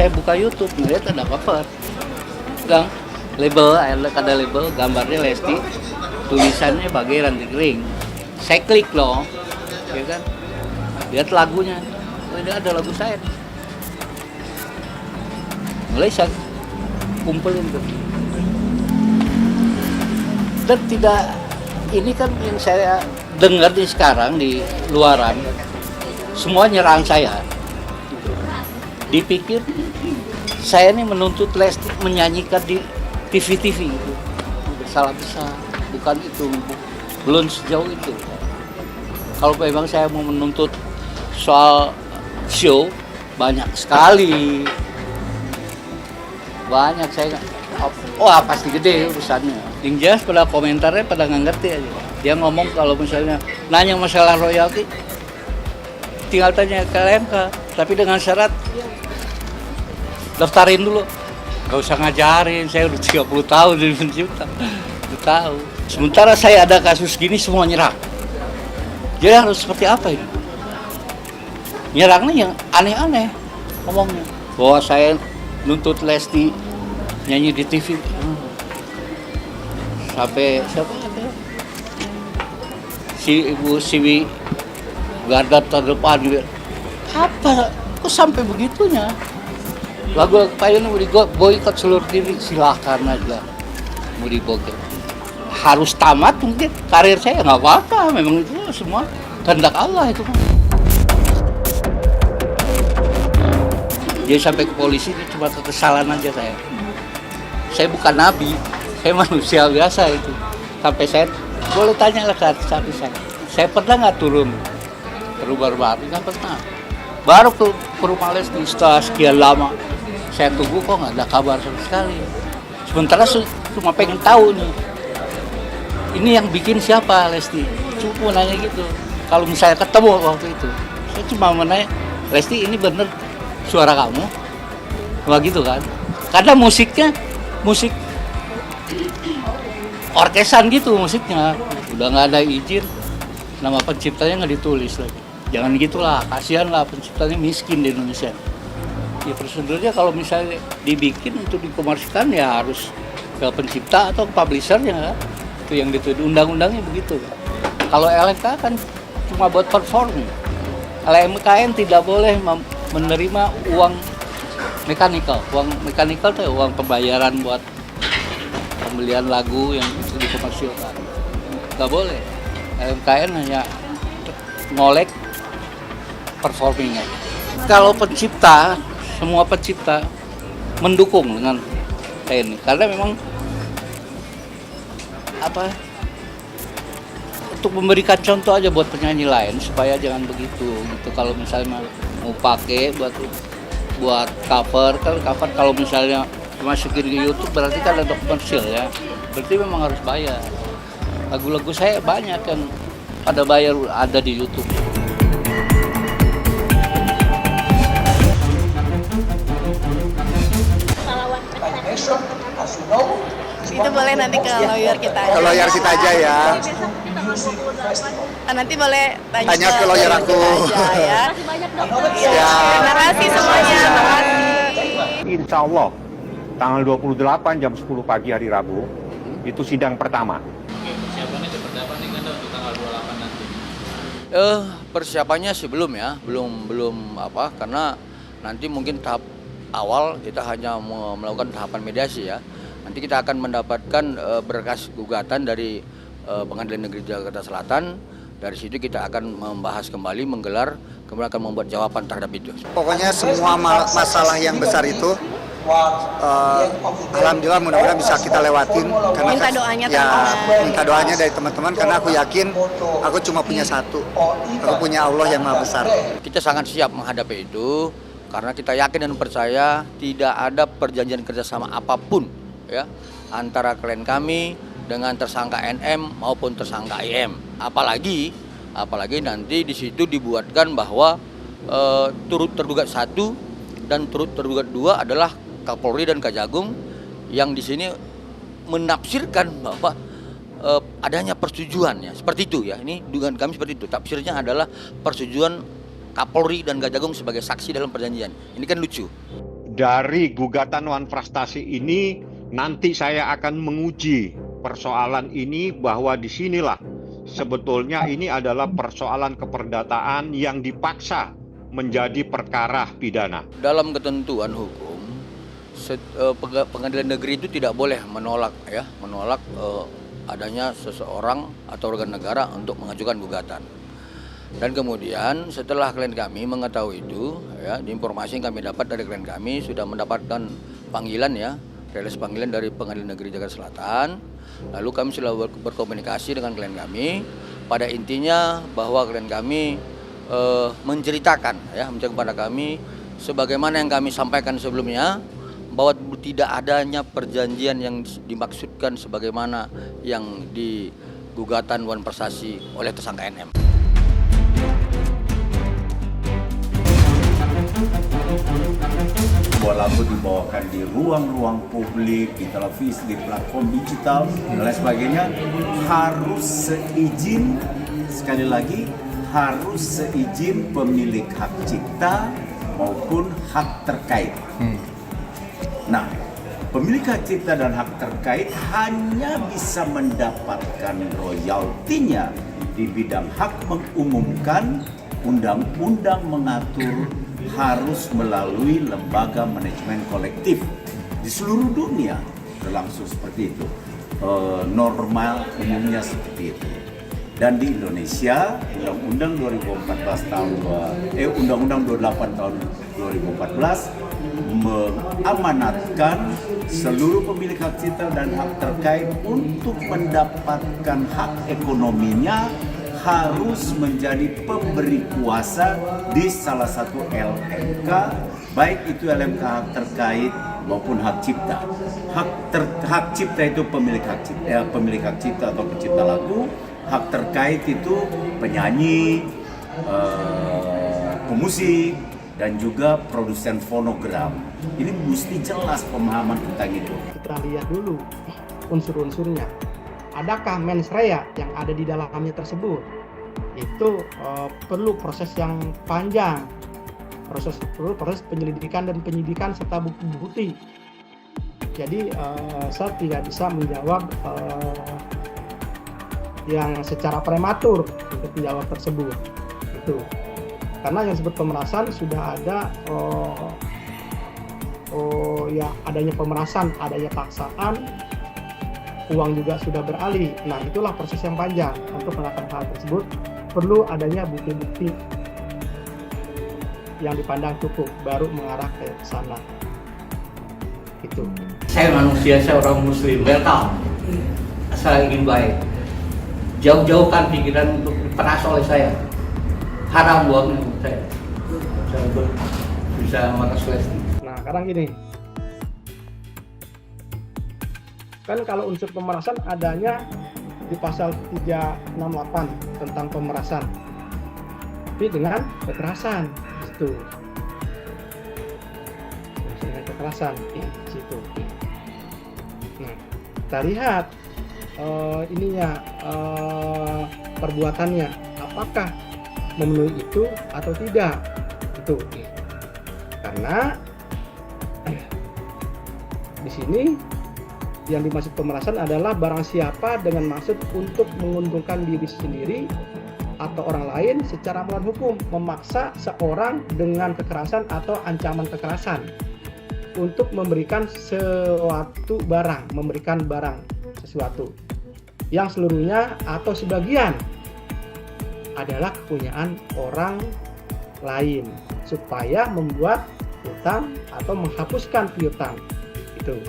saya buka YouTube, ngeliat ada cover. Gang, label, ada label, gambarnya Lesti, tulisannya Bagai Ranting Kering. Saya klik loh, ya kan? Lihat lagunya, oh ini ada lagu saya. Mulai saya kumpulin tuh. Dan tidak, ini kan yang saya dengar di sekarang di luaran, semua nyerang saya. Dipikir saya ini menuntut Lesti menyanyikan di TV-TV itu. Salah besar, bukan itu, belum sejauh itu. Kalau memang saya mau menuntut soal show, banyak sekali. Banyak saya, wah pasti gede urusannya. Yang jelas pada komentarnya pada nggak ngerti aja. Dia ngomong kalau misalnya nanya masalah royalti, tinggal tanya ke LMK, tapi dengan syarat daftarin dulu. Gak usah ngajarin, saya udah 30 tahun jadi pencipta. Udah tahu. Sementara saya ada kasus gini semua nyerang. Jadi harus seperti apa ini? Nyerangnya yang aneh-aneh ngomongnya. Bahwa saya nuntut Lesti nyanyi di TV. Sampai siapa itu? Si Ibu Siwi garda terdepan gitu. Apa? Kok sampai begitunya? Lagu Payun mau diboikot seluruh diri, silahkan aja mau diboikot. Harus tamat mungkin karir saya nggak apa-apa, memang itu semua kehendak Allah itu. Dia sampai ke polisi itu cuma kesalahan aja saya. Saya bukan nabi, saya manusia biasa itu. Sampai saya boleh tanya lah ke sapi saya pernah nggak turun ke rumah baru? Nggak pernah. Baru ke rumah Lesti setelah sekian lama. Saya tunggu kok nggak ada kabar sama sekali. Sementara cuma pengen tahu nih, ini yang bikin siapa Lesti? Cuma nanya gitu. Kalau misalnya ketemu waktu itu, saya cuma mau nanya, Lesti ini bener suara kamu? Wah gitu kan? Karena musiknya, musik orkesan gitu musiknya. Udah nggak ada izin, nama penciptanya nggak ditulis lagi. Jangan gitulah, kasihan lah penciptanya miskin di Indonesia. Ya prosedurnya kalau misalnya dibikin untuk dikomersikan ya harus ke pencipta atau ke publishernya, itu yang dituduh undang-undangnya begitu. Kalau LMK kan cuma buat perform. LMKN tidak boleh menerima uang mekanikal. Uang mekanikal itu uang pembayaran buat pembelian lagu yang itu dikomersilkan. Nggak boleh. LMKN hanya ngolek performingnya. Kalau pencipta, semua pencipta mendukung dengan TNI karena memang apa untuk memberikan contoh aja buat penyanyi lain supaya jangan begitu gitu. Kalau misalnya mau pakai buat cover kalau misalnya masukin ke YouTube berarti kan ada komersil ya, berarti memang harus bayar. Lagu-lagu saya banyak yang pada bayar ada di YouTube. Itu boleh nanti ke lawyer kita aja. Ke lawyer kita aja ya. Nanti boleh Tanya ke lawyer aku. Ya. Ya. Terima kasih semuanya. Terima kasih. Insya Allah tanggal 28 jam 10 pagi hari Rabu itu sidang pertama. Persiapannya seperti apa nih Anda untuk tanggal 28 nanti? Persiapannya sih belum ya, belum apa karena nanti mungkin tahap awal kita hanya melakukan tahapan mediasi ya. Nanti kita akan mendapatkan berkas gugatan dari Pengadilan Negeri Jakarta Selatan. Dari situ kita akan membahas kembali, menggelar, kemudian akan membuat jawaban terhadap itu. Pokoknya semua masalah yang besar itu, alhamdulillah mudah-mudahan bisa kita lewatin. Karena Minta doanya ya, teman-teman. minta doanya dari teman-teman karena aku yakin aku cuma punya satu. Aku punya Allah yang Maha Besar. Kita sangat siap menghadapi itu karena kita yakin dan percaya tidak ada perjanjian kerjasama apapun ya antara klien kami dengan tersangka NM maupun tersangka IM. Apalagi nanti di situ dibuatkan bahwa turut tergugat 1 dan turut tergugat 2 adalah Kapolri dan Kejagung yang di sini menafsirkan bahwa adanya persetujuan ya seperti itu ya. Ini dugaan kami seperti itu. Tafsirnya adalah persetujuan Kapolri dan Kejagung sebagai saksi dalam perjanjian. Ini kan lucu. dari gugatan Wan Prastasi ini nanti saya akan menguji persoalan ini bahwa disinilah sebetulnya ini adalah persoalan keperdataan yang dipaksa menjadi perkara pidana. Dalam ketentuan hukum, pengadilan negeri itu tidak boleh menolak adanya seseorang atau organ negara untuk mengajukan gugatan. Dan kemudian setelah klien kami mengetahui itu, ya, di informasi yang kami dapat dari klien kami sudah mendapatkan panggilan, ya, rilis panggilan dari Pengadilan Negeri Jakarta Selatan. Lalu kami sudah berkomunikasi dengan klien kami. Pada intinya bahwa klien kami menceritakan kepada kami sebagaimana yang kami sampaikan sebelumnya, bahwa tidak adanya perjanjian yang dimaksudkan sebagaimana yang di gugatan Wan Prastasi oleh tersangka NM. Bola lagu dibawakan di ruang-ruang publik, di televisi, di platform digital, dan lain sebagainya, harus seizin, sekali lagi, harus seizin pemilik hak cipta maupun hak terkait. Nah, pemilik hak cipta dan hak terkait hanya bisa mendapatkan royaltinya di bidang hak mengumumkan. Undang-undang mengatur harus melalui lembaga manajemen kolektif. Di seluruh dunia berlangsung seperti itu. Normal umumnya seperti itu. Dan di Indonesia, Undang-Undang 28 tahun 2014 mengamanatkan seluruh pemilik hak cipta dan hak terkait untuk mendapatkan hak ekonominya harus menjadi pemberi kuasa di salah satu LMK, baik itu LMK hak terkait maupun hak cipta. Hak cipta itu pemilik hak cipta atau pencipta lagu, hak terkait itu penyanyi, pemusik, dan juga produsen fonogram. Ini mesti jelas pemahaman tentang itu. Kita lihat dulu unsur-unsurnya. Adakah mens rea yang ada di dalamnya tersebut? Itu perlu proses yang panjang, proses penyelidikan dan penyidikan serta bukti-bukti. Jadi saya tidak bisa menjawab yang secara prematur untuk menjawab tersebut. Itu karena yang disebut pemerasan sudah ada adanya pemerasan, adanya paksaan, uang juga sudah beralih. Nah, itulah proses yang panjang. Untuk melakukan hal tersebut perlu adanya bukti-bukti yang dipandang cukup, baru mengarah ke sana. Itu. Saya manusia, saya orang muslim, welcome. Saya ingin baik. Jauh-jauhkan pikiran untuk diperas oleh saya. Haram buat saya. Saya bisa mengekspresi. Nah, sekarang gini. Kan kalau unsur pemerasan adanya di pasal 368 tentang pemerasan, tapi dengan kekerasan itu, dengan kekerasan di situ. Nah, kita lihat perbuatannya apakah memenuhi itu atau tidak, itu karena di sini yang dimaksud pemerasan adalah barang siapa dengan maksud untuk menguntungkan diri sendiri atau orang lain secara melawan hukum, memaksa seorang dengan kekerasan atau ancaman kekerasan untuk memberikan sesuatu barang, memberikan barang sesuatu yang seluruhnya atau sebagian adalah kepunyaan orang lain supaya membuat piutang atau menghapuskan piutang, itu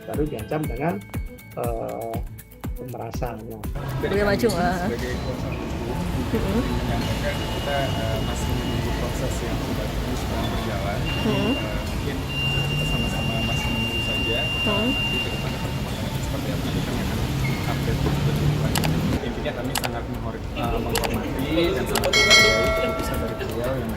baru diancam dengan pemerasan. Boleh maju nggak? Sebagai kuasa hukum, menyampaikan kita masih menunggu proses yang sudah berjalan. Mungkin kita sama-sama masih menunggu saja. Nanti ke depan perkembangan seperti apa kita akan update lebih lanjut. Intinya kami sangat menghormati dan sangat menghargai keputusan dari beliau yang